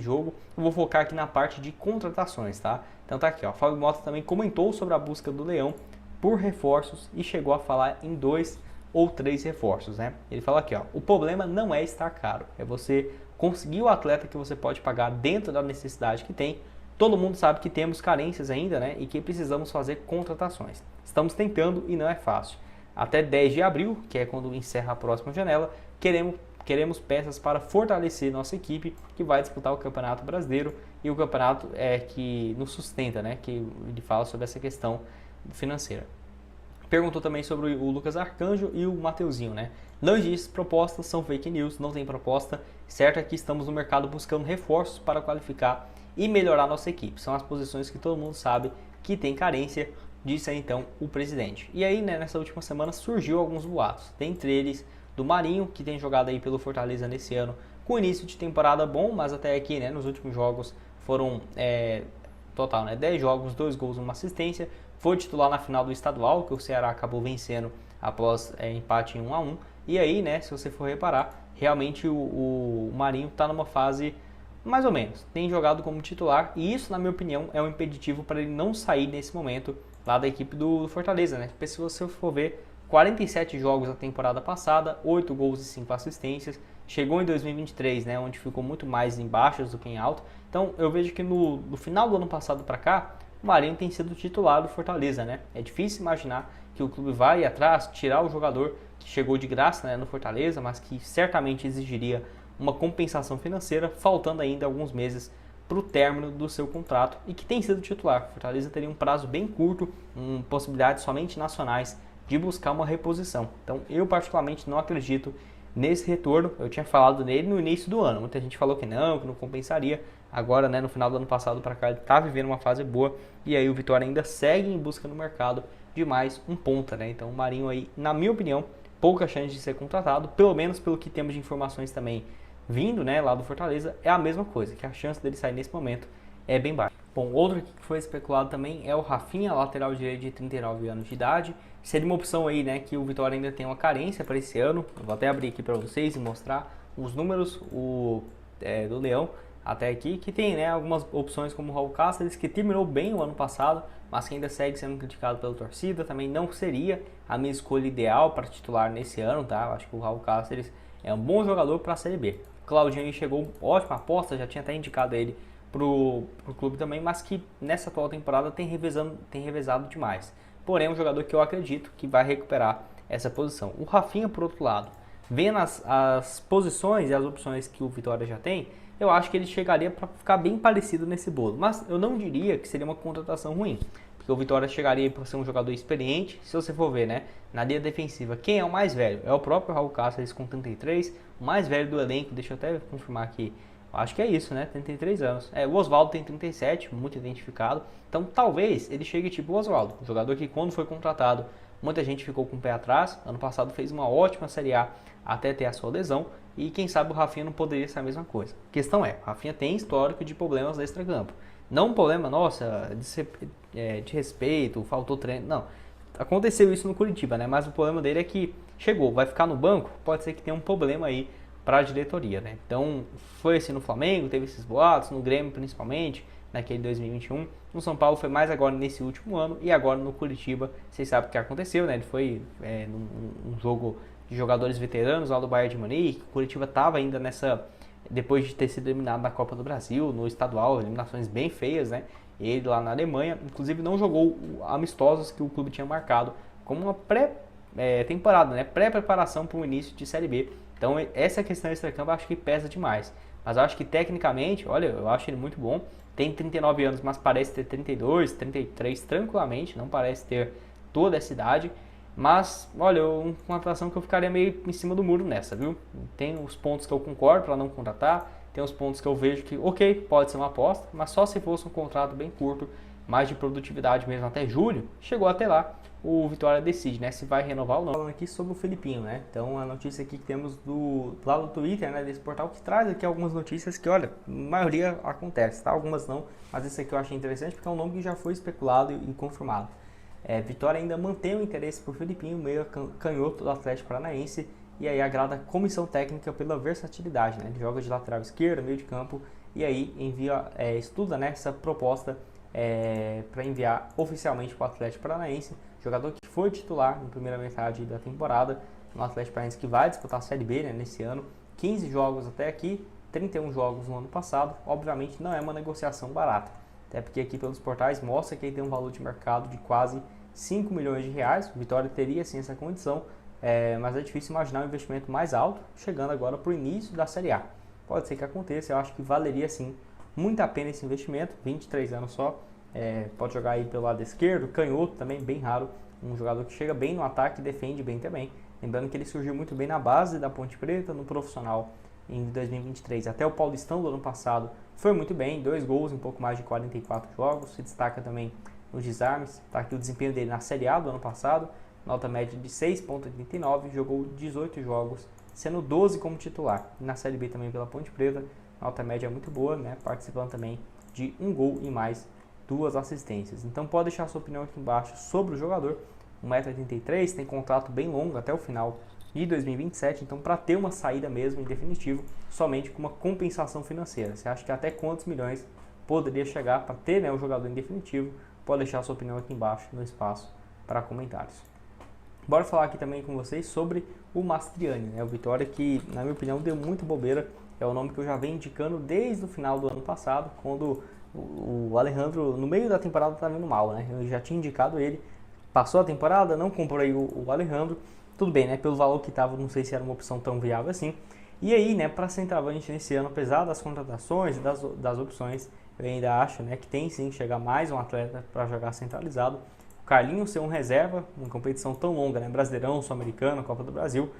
jogo, eu vou focar aqui na parte de contratações, tá? Então tá aqui, ó, Fábio Mota também comentou sobre a busca do Leão por reforços e chegou a falar em 2 ou 3 reforços, né? Ele fala aqui, ó, o problema não é estar caro, é você conseguir o atleta que você pode pagar dentro da necessidade que tem. Todo mundo sabe que temos carências ainda, né? E que precisamos fazer contratações. Estamos tentando e não é fácil. Até 10 de abril, que é quando encerra a próxima janela, queremos peças para fortalecer nossa equipe que vai disputar o Campeonato Brasileiro e o campeonato que nos sustenta, né? Que ele fala sobre essa questão financeira. Perguntou também sobre o Lucas Arcanjo e o Mateuzinho, né? Não existe propostas, são fake news, não tem proposta. Certo é que estamos no mercado buscando reforços para qualificar e melhorar nossa equipe. São as posições que todo mundo sabe que tem carência, disse aí, então o presidente. E aí, né, nessa última semana surgiu alguns boatos, dentre eles do Marinho, que tem jogado aí pelo Fortaleza nesse ano, com início de temporada bom, mas até aqui, né, nos últimos jogos foram total, né, 10 jogos, 2 gols, 1 assistência. Foi titular na final do estadual, que o Ceará acabou vencendo após empate em 1 a 1. E aí, né, se você for reparar, realmente o Marinho está numa fase mais ou menos. Tem jogado como titular e isso, na minha opinião, é um impeditivo para ele não sair nesse momento lá da equipe do Fortaleza, né? Porque se você for ver, 47 jogos na temporada passada, 8 gols e 5 assistências. Chegou em 2023, né, onde ficou muito mais em baixas do que em alto. Então eu vejo que no final do ano passado para cá, o Marinho tem sido titular do Fortaleza, né? É difícil imaginar que o clube vai atrás, tirar o jogador que chegou de graça, né, no Fortaleza, mas que certamente exigiria uma compensação financeira, faltando ainda alguns meses para o término do seu contrato e que tem sido titular. O Fortaleza teria um prazo bem curto, possibilidades somente nacionais de buscar uma reposição. Então eu particularmente não acredito nesse retorno. Eu tinha falado nele no início do ano, muita gente falou que não compensaria. Agora, né, no final do ano passado para cá, ele está vivendo uma fase boa e aí o Vitória ainda segue em busca no mercado de mais um ponta, né? Então o Marinho aí, na minha opinião, pouca chance de ser contratado, pelo menos pelo que temos de informações também vindo, né, lá do Fortaleza, é a mesma coisa, que a chance dele sair nesse momento é bem baixa. Bom, outro que foi especulado também é o Rafinha, lateral direito de 39 anos de idade. Seria uma opção aí, né, que o Vitória ainda tem uma carência para esse ano. Eu vou até abrir aqui para vocês e mostrar os números do Leão até aqui, que tem, né, algumas opções como o Raul Cáceres, que terminou bem o ano passado, mas que ainda segue sendo criticado pela torcida. Também não seria a minha escolha ideal para titular nesse ano, tá? Eu acho que o Raul Cáceres é um bom jogador para a Série B. Claudinho chegou, ótima aposta, já tinha até indicado ele pro clube também, mas que nessa atual temporada tem revezado demais. Porém, é um jogador que eu acredito que vai recuperar essa posição. O Rafinha, por outro lado, vendo as posições e as opções que o Vitória já tem, eu acho que ele chegaria para ficar bem parecido nesse bolo. Mas eu não diria que seria uma contratação ruim, porque o Vitória chegaria para ser um jogador experiente. Se você for ver, né, na linha defensiva, quem é o mais velho? É o próprio Raul Cáceres com 33, o mais velho do elenco, deixa eu até confirmar aqui. Acho que é isso, né? 33 anos. O Oswaldo tem 37, muito identificado. Então talvez ele chegue tipo o Oswaldo, um jogador que quando foi contratado, muita gente ficou com o pé atrás. Ano passado fez uma ótima Série A até ter a sua lesão. E quem sabe o Rafinha não poderia ser a mesma coisa. A questão é, o Rafinha tem histórico de problemas no extracampo. Não um problema, nossa, de respeito, faltou treino, não. Aconteceu isso no Curitiba, né? Mas o problema dele é que chegou, vai ficar no banco, pode ser que tenha um problema aí para a diretoria, né? Então, foi assim no Flamengo, teve esses boatos, no Grêmio principalmente, naquele 2021. No São Paulo foi mais agora nesse último ano e agora no Curitiba, vocês sabem o que aconteceu, né? Ele foi num jogo de jogadores veteranos lá do Bayern de Munique. O Curitiba estava ainda depois de ter sido eliminado na Copa do Brasil, no estadual, eliminações bem feias, né? Ele lá na Alemanha, inclusive não jogou amistosos que o clube tinha marcado como uma pré-temporada, né? Pré-preparação para o início de Série B. Então essa questão extra-campo eu acho que pesa demais. Mas eu acho que tecnicamente, olha, eu acho ele muito bom. Tem 39 anos, mas parece ter 32, 33 tranquilamente, não parece ter toda essa idade. Mas, olha, uma atuação que eu ficaria meio em cima do muro nessa, viu? Tem os pontos que eu concordo para não contratar, tem os pontos que eu vejo que, ok, pode ser uma aposta, mas só se fosse um contrato bem curto, mais de produtividade mesmo até julho, chegou até lá, o Vitória decide, né, se vai renovar ou não. Falando aqui sobre o Felipinho, né, então a notícia aqui que temos lá do Twitter, né, desse portal, que traz aqui algumas notícias que, olha, a maioria acontece, tá, algumas não, mas esse aqui eu achei interessante porque é um nome que já foi especulado e confirmado. Vitória ainda mantém o interesse por Felipinho, meio canhoto do Atlético Paranaense, e aí agrada a comissão técnica pela versatilidade, né? Ele joga de lateral esquerdo, meio de campo e aí estuda, né, essa proposta para enviar oficialmente para o Atlético Paranaense, jogador que foi titular na primeira metade da temporada no Atlético Paranaense, que vai disputar a Série B, né, nesse ano, 15 jogos até aqui, 31 jogos no ano passado. Obviamente não é uma negociação barata, até porque aqui pelos portais mostra que ele tem um valor de mercado de quase 5 milhões de reais. O Vitória teria sim essa condição, mas é difícil imaginar um investimento mais alto, chegando agora para o início da Série A. Pode ser que aconteça, eu acho que valeria sim muito a pena esse investimento, 23 anos só, pode jogar aí pelo lado esquerdo, canhoto também, bem raro, um jogador que chega bem no ataque e defende bem também. Lembrando que ele surgiu muito bem na base da Ponte Preta, no profissional em 2023, até o Paulistão do ano passado foi muito bem, 2 gols em pouco mais de 44 jogos, se destaca também nos desarmes, tá aqui o desempenho dele na Série A do ano passado, nota média de 6,89, jogou 18 jogos, sendo 12 como titular. E na Série B também pela Ponte Preta, nota média muito boa, né? Participando também de 1 gol e mais 2 assistências. Então pode deixar sua opinião aqui embaixo sobre o jogador. 1,83 m, tem contrato bem longo até o final de 2027, então para ter uma saída mesmo em definitivo, somente com uma compensação financeira. Você acha que até quantos milhões poderia chegar para ter, né, o jogador em definitivo? Pode deixar sua opinião aqui embaixo no espaço para comentários. Bora falar aqui também com vocês sobre o Mastriani, né? O Vitória que, na minha opinião, deu muito bobeira. É o nome que eu já venho indicando desde o final do ano passado, quando o Alejandro, no meio da temporada, estava indo mal, né? Eu já tinha indicado ele, passou a temporada, não comprei o Alejandro. Tudo bem, né? Pelo valor que estava, não sei se era uma opção tão viável assim. E aí, né, para centroavante nesse ano, apesar das contratações e das opções, eu ainda acho, né, que tem sim que chegar mais um atleta para jogar centralizado. O Carlinhos ser um reserva, uma competição tão longa, né? Brasileirão, Sul-Americano, Copa do Brasil.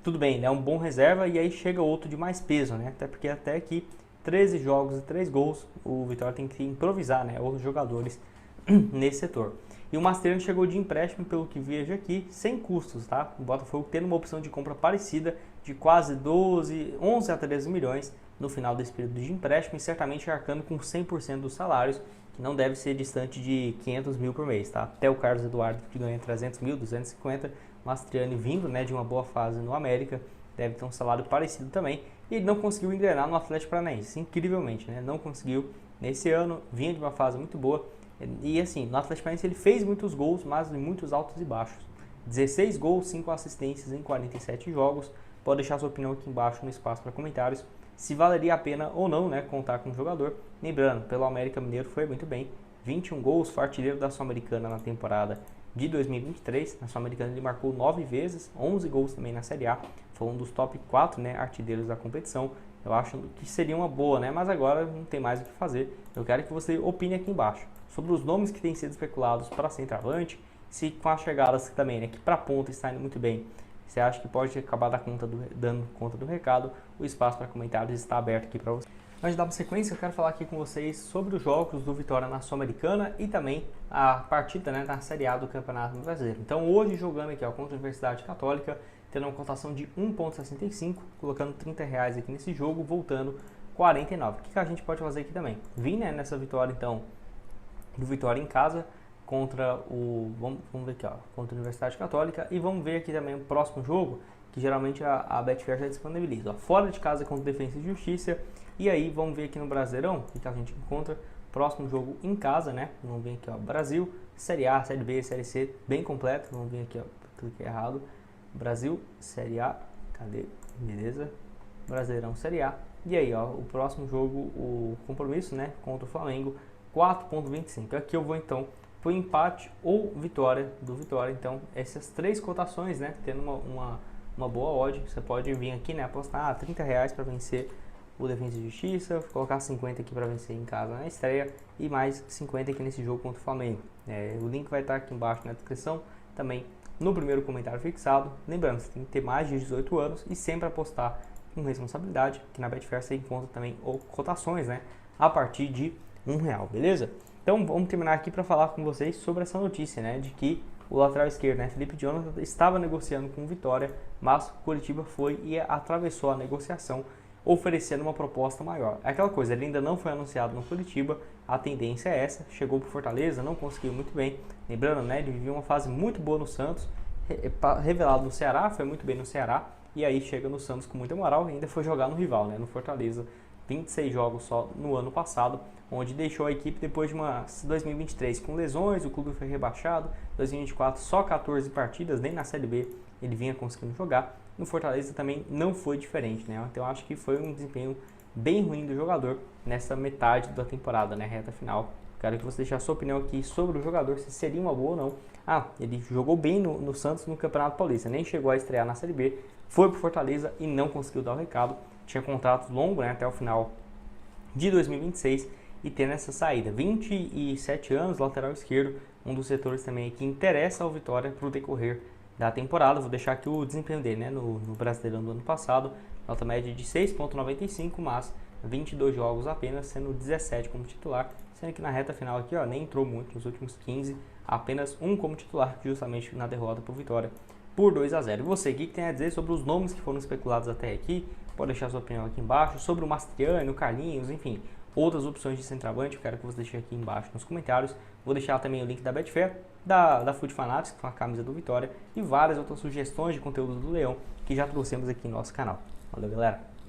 Tudo bem, né? Um bom reserva e aí chega outro de mais peso, né? Até porque até aqui 13 jogos e 3 gols, o Vitória tem que improvisar, né, outros jogadores nesse setor. E o Mastriani chegou de empréstimo, pelo que vejo aqui, sem custos, tá? O Botafogo tendo uma opção de compra parecida de quase 11 a 13 milhões no final desse período de empréstimo e certamente arcando com 100% dos salários, que não deve ser distante de 500 mil por mês, tá? Até o Carlos Eduardo, que ganha 300 mil, 250, Mastriani vindo, né, de uma boa fase no América, deve ter um salário parecido também. E ele não conseguiu engrenar no Atlético Paranaense, incrivelmente, né? Não conseguiu nesse ano, vinha de uma fase muito boa. E assim, no Atlético Paranaense ele fez muitos gols, mas em muitos altos e baixos. 16 gols, 5 assistências em 47 jogos. Pode deixar sua opinião aqui embaixo no espaço para comentários, se valeria a pena ou não, né, contar com o jogador. Lembrando, pelo América Mineiro foi muito bem, 21 gols, foi artilheiro da Sul-Americana na temporada de 2023. Na Sul-Americana ele marcou 9 vezes, 11 gols também na Série A. Foi um dos top 4, né, artilheiros da competição. Eu acho que seria uma boa, né, mas agora não tem mais o que fazer. Eu quero que você opine aqui embaixo sobre os nomes que têm sido especulados para centroavante, se com as chegadas também, né, que para ponta está indo muito bem, você acha que pode acabar dando conta do recado. O espaço para comentários está aberto aqui para você. Antes de dar uma sequência, eu quero falar aqui com vocês sobre os jogos do Vitória na Sul-Americana e também a partida, né, na Série A do Campeonato Brasileiro. Então hoje jogando aqui, ó, contra a Universidade Católica, tendo uma cotação de 1,65, colocando R$30 aqui nesse jogo, voltando 49. O que a gente pode fazer aqui também? Vim, né, nessa vitória então do Vitória em casa contra vamos ver aqui, ó, contra a Universidade Católica, e vamos ver aqui também o próximo jogo, que geralmente a Betfair já disponibiliza, ó, fora de casa contra Defensa e Justiça. E aí vamos ver aqui no Brasileirão o que a gente encontra. Próximo jogo em casa, né? Vamos ver aqui, ó, Brasil, Série A, Série B, Série C, bem completo. Vamos ver aqui, ó, cliquei errado. Brasil, Série A, cadê? Beleza. Brasileirão, Série A. E aí, ó, o próximo jogo, o compromisso, né, contra o Flamengo, 4,25. Aqui eu vou então pro empate ou vitória do Vitória. Então, essas três cotações, né, tendo uma boa odd, você pode vir aqui, né, apostar R$30 para vencer o Defensa e Justiça, colocar 50 aqui para vencer em casa na estreia e mais 50 aqui nesse jogo contra o Flamengo. O link vai estar aqui embaixo na descrição, também no primeiro comentário fixado. Lembrando, você tem que ter mais de 18 anos e sempre apostar com responsabilidade, que na Betfair você encontra também cotações, né, a partir de R$1, beleza? Então vamos terminar aqui para falar com vocês sobre essa notícia, né, de que o lateral esquerdo, né, Felipe Jonathan, estava negociando com o Vitória, mas o Coritiba foi e atravessou a negociação, oferecendo uma proposta maior. É aquela coisa, ele ainda não foi anunciado no Coritiba, a tendência é essa, chegou para Fortaleza, não conseguiu muito bem. Lembrando, né, ele viveu uma fase muito boa no Santos, revelado no Ceará, foi muito bem no Ceará, e aí chega no Santos com muita moral e ainda foi jogar no rival, né, no Fortaleza, 26 jogos só no ano passado, onde deixou a equipe depois de uma 2023 com lesões, o clube foi rebaixado, 2024 só 14 partidas, nem na Série B ele vinha conseguindo jogar. No Fortaleza também não foi diferente, né? Então eu acho que foi um desempenho bem ruim do jogador nessa metade da temporada, né? Reta final. Quero que você deixe a sua opinião aqui sobre o jogador, se seria uma boa ou não. Ah, ele jogou bem no Santos no Campeonato Paulista, nem chegou a estrear na Série B, foi pro Fortaleza e não conseguiu dar o recado. Tinha contrato longo, né, até o final de 2026 e tendo essa saída. 27 anos, lateral esquerdo, um dos setores também que interessa ao Vitória para o decorrer da temporada. Vou deixar aqui o desempenho dele, né, no Brasileirão do ano passado, nota média de 6,95, mas 22 jogos apenas, sendo 17 como titular, sendo que na reta final aqui, ó, nem entrou muito nos últimos 15, apenas um como titular, justamente na derrota por Vitória por 2-0. E você, o que tem a dizer sobre os nomes que foram especulados até aqui? Pode deixar sua opinião aqui embaixo, sobre o Mastriani, o Carlinhos, enfim, outras opções de centroavante, eu quero que você deixe aqui embaixo nos comentários. Vou deixar também o link da Betfair, da Food Fanatics, com a camisa do Vitória, e várias outras sugestões de conteúdo do Leão que já trouxemos aqui no nosso canal. Valeu, galera!